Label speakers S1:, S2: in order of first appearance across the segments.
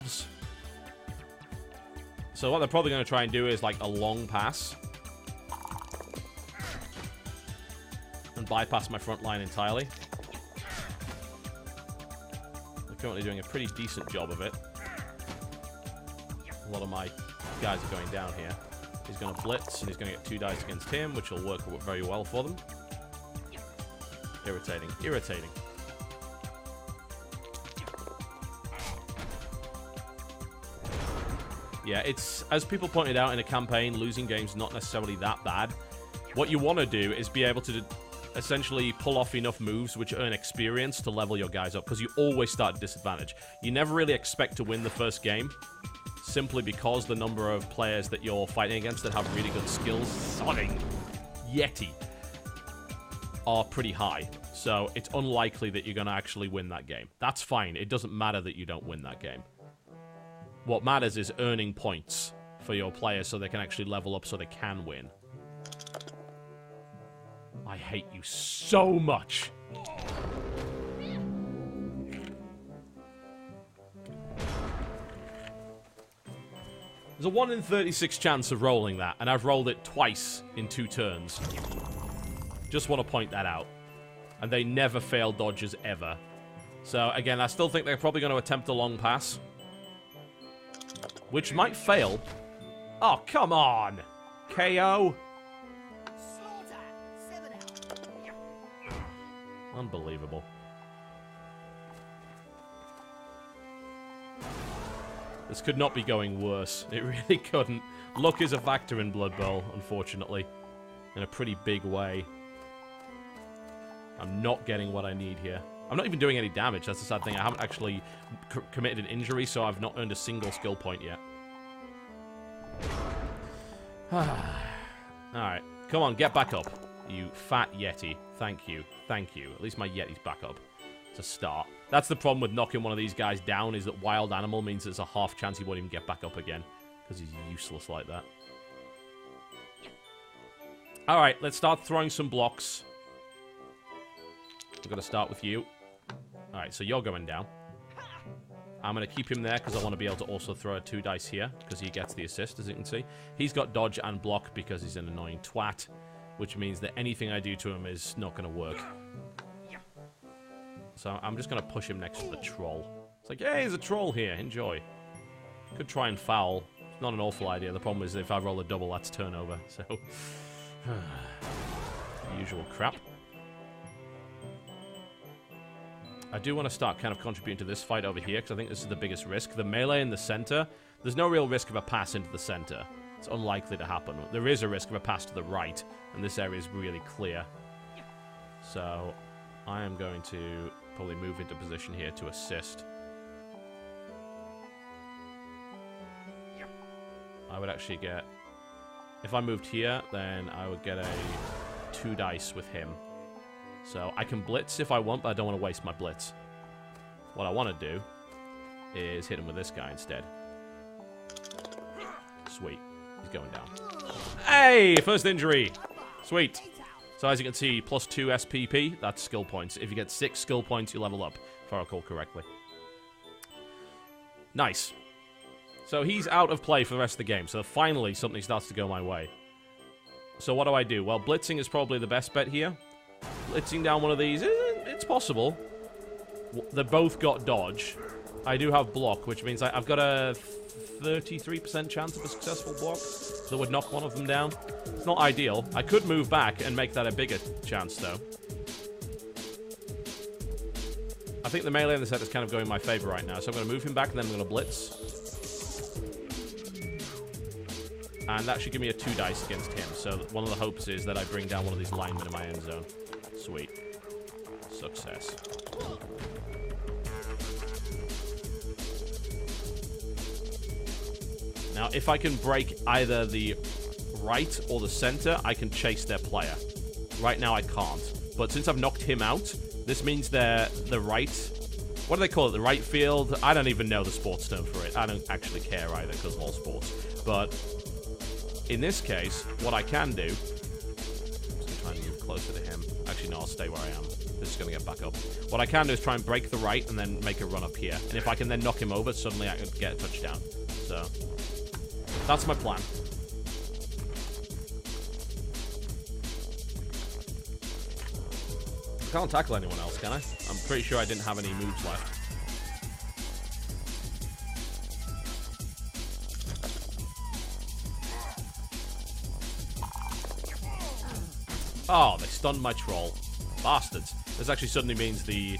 S1: themselves. So what they're probably going to try and do is, like, a long pass. And bypass my front line entirely. They're currently doing a pretty decent job of it. A lot of my guys are going down here. He's going to blitz, and he's going to get 2 dice against him, which will work very well for them. Irritating. Irritating. Yeah, it's, as people pointed out in a campaign, losing games is not necessarily that bad. What you want to do is be able to essentially pull off enough moves which earn experience to level your guys up, because you always start at disadvantage. You never really expect to win the first game, simply because the number of players that you're fighting against that have really good skills, sodding Yeti, are pretty high. So it's unlikely that you're going to actually win that game. That's fine. It doesn't matter that you don't win that game. What matters is earning points for your players so they can actually level up so they can win. I hate you so much. There's a 1 in 36 chance of rolling that, and I've rolled it twice in 2 turns. Just want to point that out. And they never fail dodges ever. So, again, I still think they're probably going to attempt a long pass. Which might fail. Oh, come on! KO! Unbelievable. This could not be going worse. It really couldn't. Luck is a factor in Blood Bowl, unfortunately. In a pretty big way. I'm not getting what I need here. I'm not even doing any damage. That's the sad thing. I haven't actually committed an injury, so I've not earned a single skill point yet. Alright. Come on, get back up. You fat Yeti. Thank you. Thank you. At least my Yeti's back up. To start. That's the problem with knocking one of these guys down, is that wild animal means there's a half chance he won't even get back up again. Because he's useless like that. Alright, let's start throwing some blocks. We're going to start with you. Alright, so you're going down. I'm going to keep him there because I want to be able to also throw 2 dice here, because he gets the assist, as you can see. He's got dodge and block because he's an annoying twat, which means that anything I do to him is not going to work. So I'm just going to push him next to the troll. It's like, hey, there's a troll here. Enjoy. Could try and foul. It's not an awful idea. The problem is if I roll a double, that's turnover. So, usual crap. I do want to start kind of contributing to this fight over here, because I think this is the biggest risk. The melee in the center, there's no real risk of a pass into the center. It's unlikely to happen. There is a risk of a pass to the right, and this area is really clear. So, I am going to probably move into position here to assist. I would actually get... If I moved here, then I would get a 2 dice with him. So I can blitz if I want, but I don't want to waste my blitz. What I want to do is hit him with this guy instead. Sweet. He's going down. Hey! First injury! Sweet. So as you can see, +2 SPP, that's skill points. If you get 6 skill points, you level up, if I recall correctly. Nice. So he's out of play for the rest of the game, so finally something starts to go my way. So what do? Well, blitzing is probably the best bet here. Blitzing down one of these, it's possible. They both got dodge. I do have block, which means I've got a 33% chance of a successful block. So it would knock one of them down. It's not ideal. I could move back and make that a bigger chance, though. I think the melee in the set is kind of going in my favor right now. So I'm going to move him back, and then I'm going to blitz. And that should give me a 2 dice against him. So one of the hopes is that I bring down one of these linemen in my end zone. Sweet. Success. Now, if I can break either the right or the center, I can chase their player. Right now, I can't. But since I've knocked him out, this means they're the right... What do they call it? The right field? I don't even know the sports term for it. I don't actually care either, because of all sports. But... in this case, what I can do... I'm just going to try and move closer to him. Actually, no, I'll stay where I am. This is going to get back up. What I can do is try and break the right and then make a run up here. And if I can then knock him over, suddenly I can get a touchdown. So, that's my plan. I can't tackle anyone else, can I? I'm pretty sure I didn't have any moves left. Oh, they stunned my troll. Bastards. This actually suddenly means the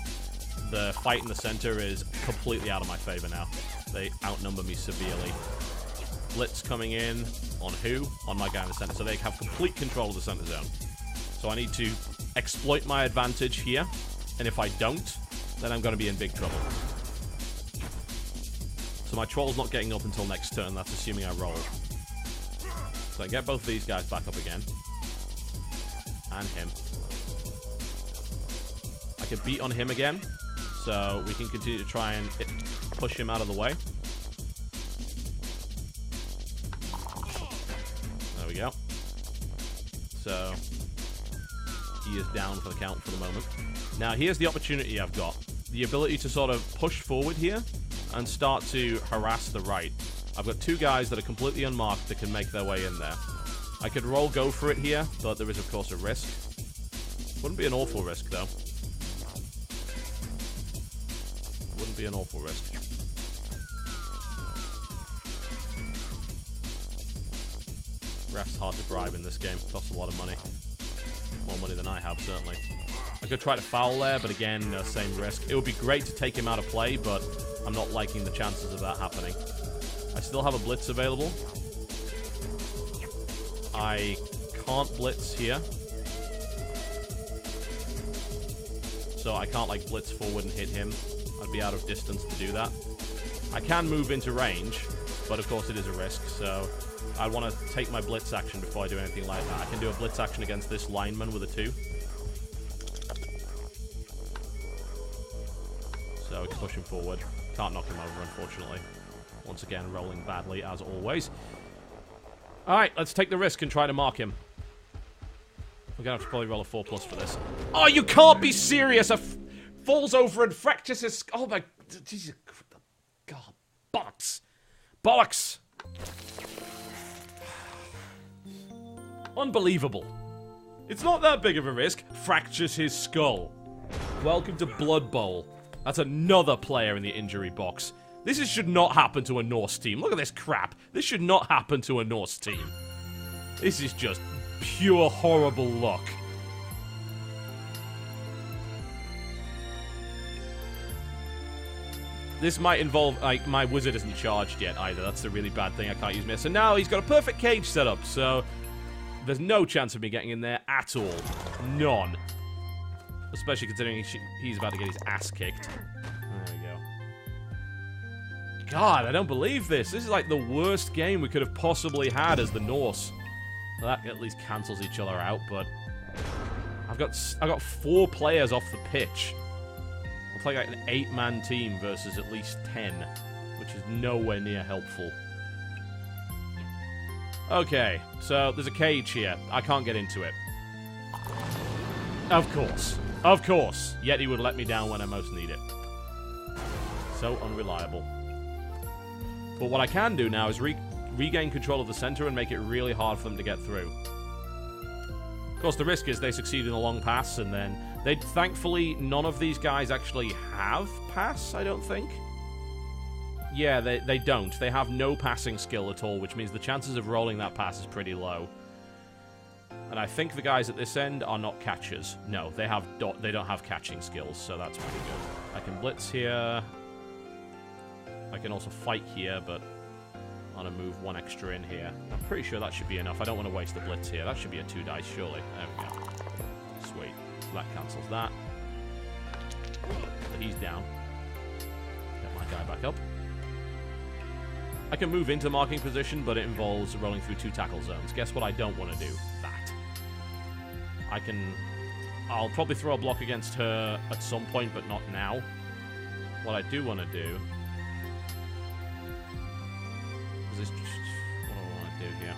S1: fight in the center is completely out of my favor now. They outnumber me severely. Blitz coming in on who? On my guy in the center. So they have complete control of the center zone. So I need to exploit my advantage here. And if I don't, then I'm going to be in big trouble. So my troll's not getting up until next turn. That's assuming I roll. So I get both of these guys back up again. And him. I can beat on him again, so we can continue to try and push him out of the way. There we go. So, he is down for the count for the moment. Now, here's the opportunity I've got. The ability to sort of push forward here and start to harass the right. I've got two guys that are completely unmarked that can make their way in there. I could roll go for it here, but there is, of course, a risk. Wouldn't be an awful risk, though. Wouldn't be an awful risk. Ref's hard to bribe in this game. Costs a lot of money. More money than I have, certainly. I could try to foul there, but again, same risk. It would be great to take him out of play, but I'm not liking the chances of that happening. I still have a blitz available. I can't blitz here. So I can't, like, blitz forward and hit him. I'd be out of distance to do that. I can move into range, but of course it is a risk, so I want to take my blitz action before I do anything like that. I can do a blitz action against this lineman with a 2. So we can push him forward. Can't knock him over, unfortunately. Once again, rolling badly, as always. Alright, let's take the risk and try to mark him. We're going to have to probably roll a 4+ for this. Oh, you can't be serious! Falls over and fractures his... Oh my... Jesus... God. Bollocks. Bollocks! Unbelievable. It's not that big of a risk. Fractures his skull. Welcome to Blood Bowl. That's another player in the injury box. This should not happen to a Norse team. Look at this crap. This should not happen to a Norse team. This is just pure horrible luck. This might involve, like, my wizard isn't charged yet either. That's the really bad thing. I can't use Mist. So now he's got a perfect cage set up, so there's no chance of me getting in there at all. None. Especially considering he's about to get his ass kicked. There we go. God, I don't believe this. This is like the worst game we could have possibly had as the Norse. Well, that at least cancels each other out, but I've got 4 players off the pitch. I'll play like an 8-man team versus at least 10, which is nowhere near helpful. Okay, so there's a cage here. I can't get into it. Of course. Of course. Yet he would let me down when I most need it. So unreliable. But what I can do now is regain control of the center and make it really hard for them to get through. Of course, the risk is they succeed in a long pass, and then thankfully, none of these guys actually have pass, I don't think. Yeah, they don't. They have no passing skill at all, which means the chances of rolling that pass is pretty low. And I think the guys at this end are not catchers. No, they don't have catching skills, so that's pretty good. I can blitz here. I can also fight here, but I'm going to move 1 extra in here. I'm pretty sure that should be enough. I don't want to waste the blitz here. That should be a 2 dice, surely. There we go. Sweet. So that cancels that. So he's down. Get my guy back up. I can move into marking position, but it involves rolling through 2 tackle zones. Guess what I don't want to do? That. I'll probably throw a block against her at some point, but not now. What I do want to do... What do I want to do here?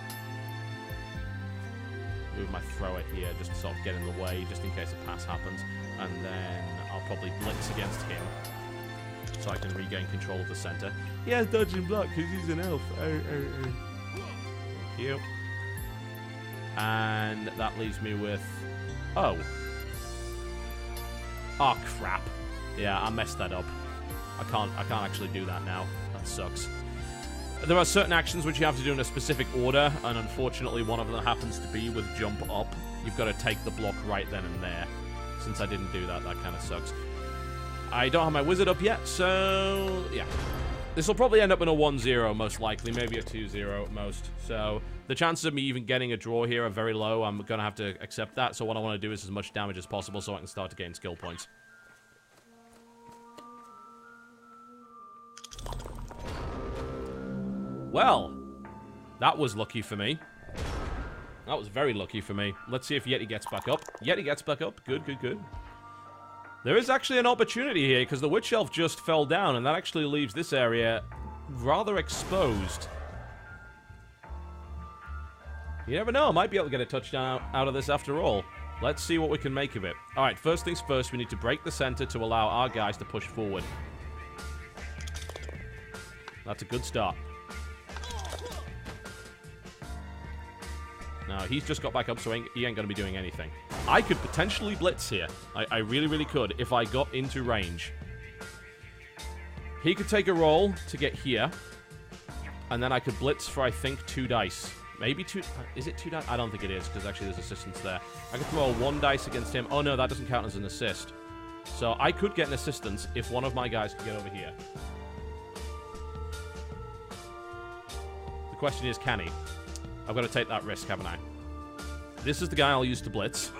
S1: move my thrower here just to sort of get in the way, just in case a pass happens. And then I'll probably blitz against him so I can regain control of the center. He has dodge and block because he's an elf. Thank you. And that leaves me with... Oh. Oh, crap. Yeah, I messed that up. I can't actually do that now. That sucks. There are certain actions which you have to do in a specific order, and unfortunately one of them happens to be with jump up. You've got to take the block right then and there. Since I didn't do that, that kind of sucks. I don't have my wizard up yet, so yeah. This will probably end up in a 1-0 most likely, maybe a 2-0 at most. So the chances of me even getting a draw here are very low. I'm going to have to accept that, so what I want to do is as much damage as possible so I can start to gain skill points. Well, that was lucky for me. That was very lucky for me. Let's see if Yeti gets back up. Yeti gets back up. Good, good, good. There is actually an opportunity here, because the Witch Elf just fell down, and that actually leaves this area rather exposed. You never know, I might be able to get a touchdown out of this after all. Let's see what we can make of it. Alright, first things first, we need to break the center to allow our guys to push forward. That's a good start. Now, he's just got back up, so he ain't going to be doing anything. I could potentially blitz here. I really, really could if I got into range. He could take a roll to get here. And then I could blitz for, I think, 2 dice. Maybe 2... Is it 2 dice? I don't think it is, because actually there's assistance there. I could throw a 1 dice against him. Oh, no, that doesn't count as an assist. So I could get an assistance if one of my guys could get over here. The question is, can he? I've got to take that risk, haven't I? This is the guy I'll use to blitz.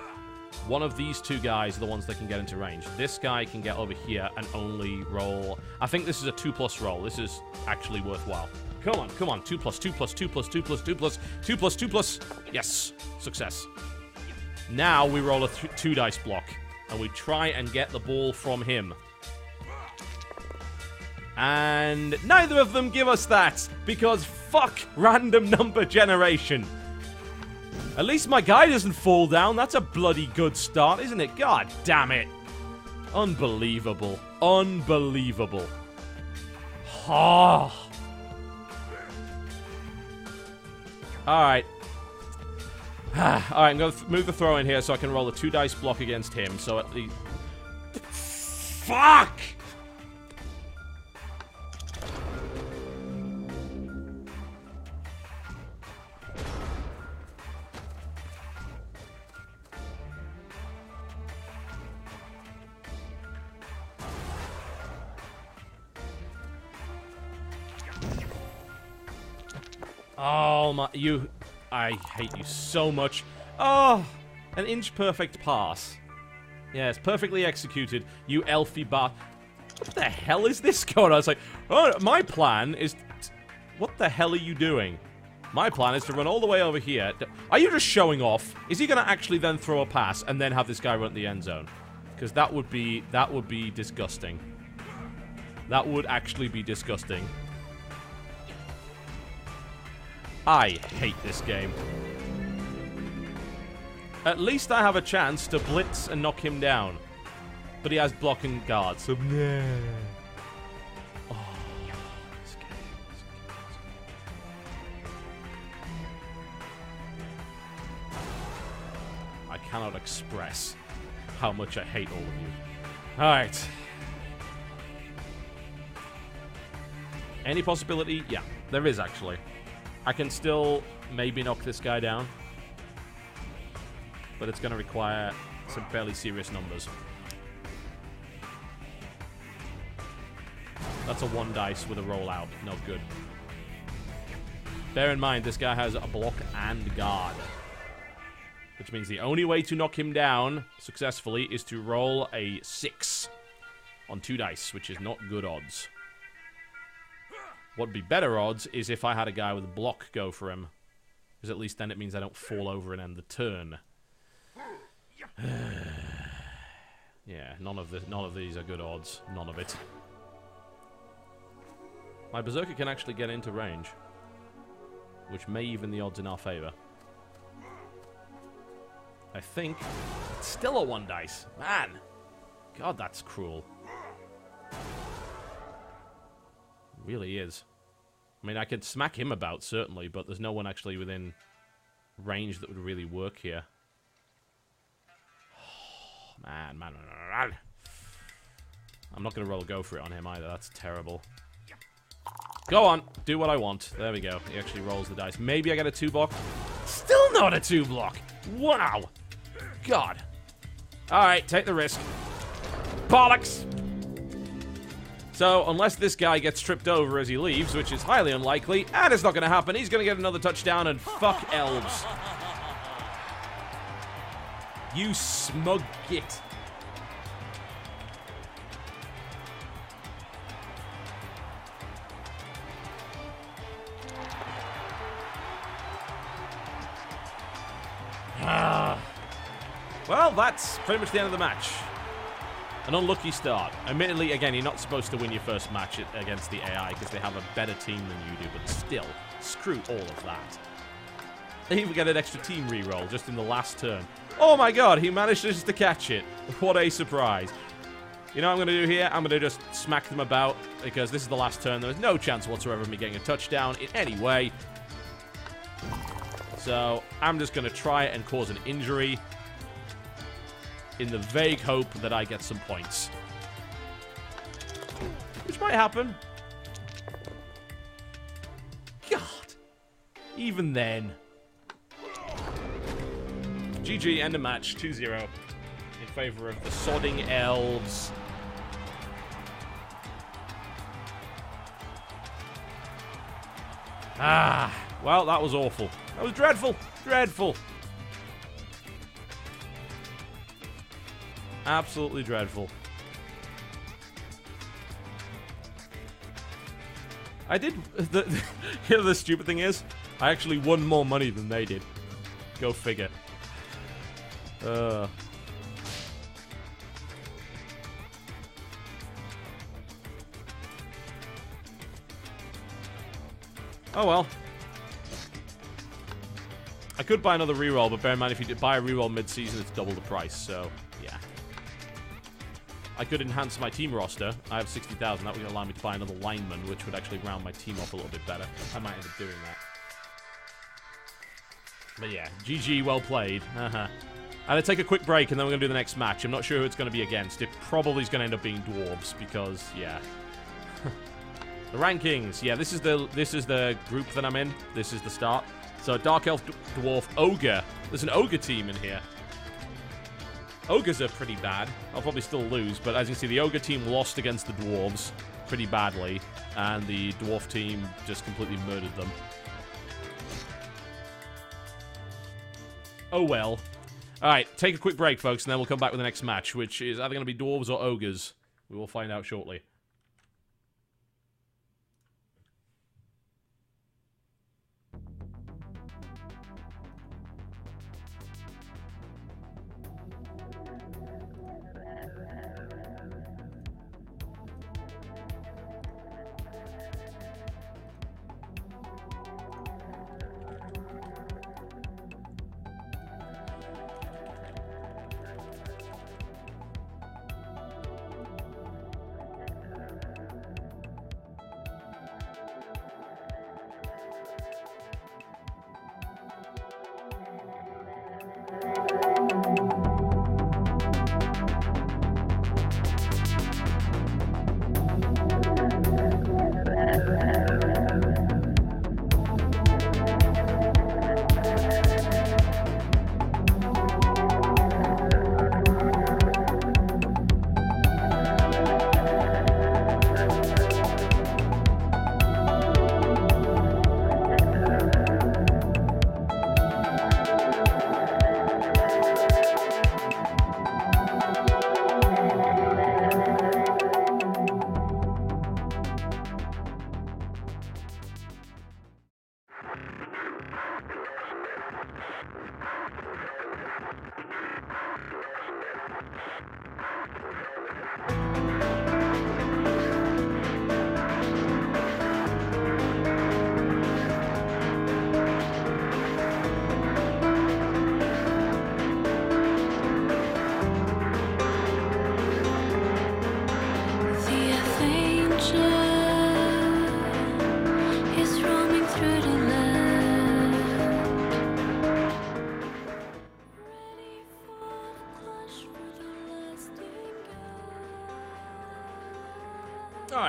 S1: One of these 2 guys are the ones that can get into range. This guy can get over here and only roll... I think this is a 2+ roll. This is actually worthwhile. Come on, come on. 2+, 2+, 2+, 2+, 2+, 2+, 2+. Yes. Success. Now we roll a 2 dice block. And we try and get the ball from him. And neither of them give us that. Because fuck random number generation. At least my guy doesn't fall down. That's a bloody good start, isn't it? God damn it. Unbelievable. Unbelievable. Oh. Alright. Alright, I'm going to move the throw in here so I can roll a 2 dice block against him. So at least... Fuck! Oh my, I hate you so much. Oh, an inch perfect pass. Yes, perfectly executed, you elfy bar. What the hell is this going on? I was like, oh, my plan is, what the hell are you doing? My plan is to run all the way over here. Are you just showing off? Is he going to actually then throw a pass and then have this guy run at the end zone? Because that would be disgusting. That would actually be disgusting. I hate this game. At least I have a chance to blitz and knock him down. But he has blocking guards, so nah. Oh, this game. I cannot express how much I hate all of you. Alright. Any possibility? Yeah, there is actually. I can still maybe knock this guy down. But it's going to require some fairly serious numbers. That's a 1 dice with a rollout. No good. Bear in mind, this guy has a block and guard. Which means the only way to knock him down successfully is to roll a 6 on 2 dice, which is not good odds. What would be better odds is if I had a guy with a block go for him. Because at least then it means I don't fall over and end the turn. Yeah, none of these are good odds. None of it. My Berserker can actually get into range. Which may even the odds in our favor. I think. It's still a 1 dice. Man. God, that's cruel. It really is. I mean, I could smack him about, certainly, but there's no one actually within range that would really work here. Oh, man. I'm not going to roll a go for it on him either. That's terrible. Go on. Do what I want. There we go. He actually rolls the dice. Maybe I get a 2-block. Still not a 2-block. Wow. God. Alright, take the risk. Bollocks! So, unless this guy gets tripped over as he leaves, which is highly unlikely, and it's not going to happen, he's going to get another touchdown, and fuck elves. You smug git. Well, that's pretty much the end of the match. An unlucky start. Admittedly, again, you're not supposed to win your first match against the AI because they have a better team than you do, but still, screw all of that. They even get an extra team reroll just in the last turn. Oh my god, he managed just to catch it. What a surprise. You know what I'm going to do here? I'm going to just smack them about because this is the last turn. There's no chance whatsoever of me getting a touchdown in any way. So, I'm just going to try and cause an injury in the vague hope that I get some points. Which might happen. God. Even then. GG, end of match, 2-0. In favor of the sodding elves. Ah. Well, that was awful. That was dreadful. Dreadful. Absolutely dreadful. I did... You know, the stupid thing is, I actually won more money than they did. Go figure. Oh, well. I could buy another reroll, but bear in mind, if you buy a reroll mid-season, it's double the price, so, yeah. I could enhance my team roster. I have 60,000. That would allow me to buy another lineman, which would actually round my team off a little bit better. I might end up doing that. But yeah, GG, well played. I'm going to take a quick break, and then we're going to do the next match. I'm not sure who it's going to be against. It probably is going to end up being dwarves, because, yeah. The rankings. Yeah, this is the group that I'm in. This is the start. So, Dark Elf, Dwarf, Ogre. There's an Ogre team in here. Ogres are pretty bad. I'll probably still lose, but as you can see, the Ogre team lost against the Dwarves pretty badly, and the Dwarf team just completely murdered them. Oh well. Alright, take a quick break, folks, and then we'll come back with the next match, which is either going to be Dwarves or Ogres. We will find out shortly.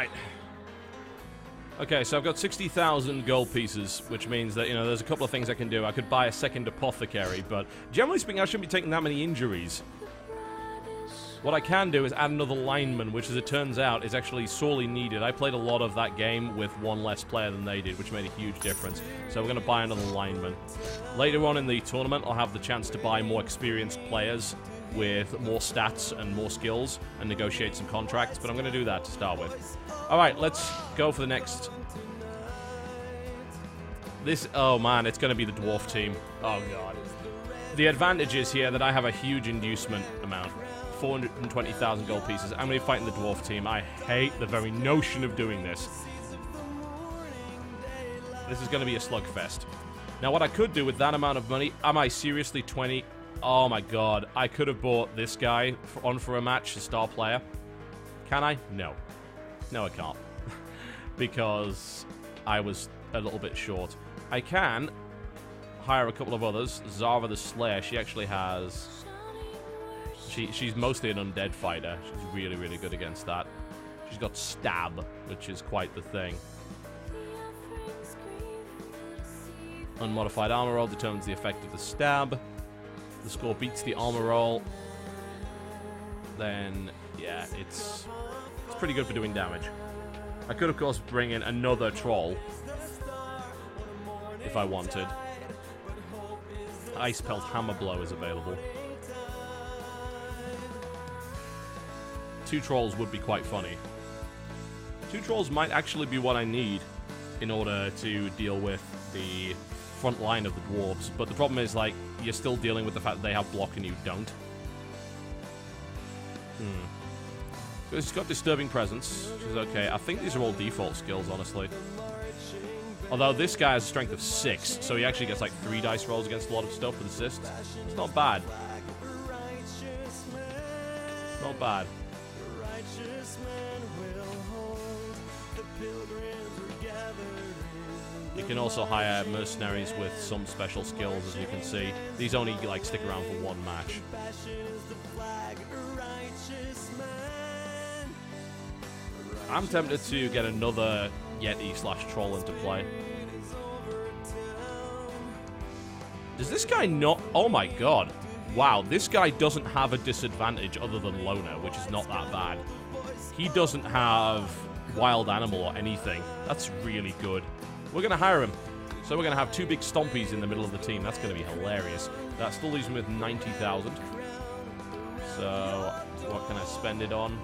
S1: Alright. Okay, so I've got 60,000 gold pieces, which means that, you know, there's a couple of things I can do. I could buy a second apothecary, but generally speaking, I shouldn't be taking that many injuries. What I can do is add another lineman, which, as it turns out, is actually sorely needed. I played a lot of that game with one less player than they did, which made a huge difference. So we're going to buy another lineman. Later on in the tournament, I'll have the chance to buy more experienced players with more stats and more skills and negotiate some contracts, but I'm going to do that to start with. Alright, let's go for the next. Oh man, it's going to be the dwarf team. Oh god. The advantage is here that I have a huge inducement amount. 420,000 gold pieces. I'm going to be fighting the dwarf team. I hate the very notion of doing this. This is going to be a slugfest. Now, what I could do with that amount of money, am I seriously 20? Oh my god. I could have bought this guy on for a match, a star player. Can I? No. No, I can't. Because I was a little bit short. I can hire a couple of others. Zara the Slayer, she actually has... She's mostly an undead fighter. She's really, really good against that. She's got stab, which is quite the thing. Unmodified armor roll determines the effect of the stab. The score beats the armor roll. Then, yeah, it's pretty good for doing damage. I could, of course, bring in another troll if I wanted. Ice Pelt Hammer Blow is available. 2 trolls would be quite funny. 2 trolls might actually be what I need in order to deal with the front line of the dwarves. But the problem is, like, you're still dealing with the fact that they have block and you don't. It's got Disturbing Presence, which is okay. I think these are all default skills, honestly. Although this guy has a strength of 6, so he actually gets like 3 dice rolls against a lot of stuff with assists. It's not bad. Not bad. You can also hire mercenaries with some special skills, as you can see. These only like stick around for 1 match. I'm tempted to get another Yeti/Troll into play. Does this guy not... Oh my god. Wow, this guy doesn't have a disadvantage other than Loner, which is not that bad. He doesn't have wild animal or anything. That's really good. We're going to hire him. So we're going to have 2 big stompies in the middle of the team. That's going to be hilarious. That still leaves him with 90,000. So what can I spend it on?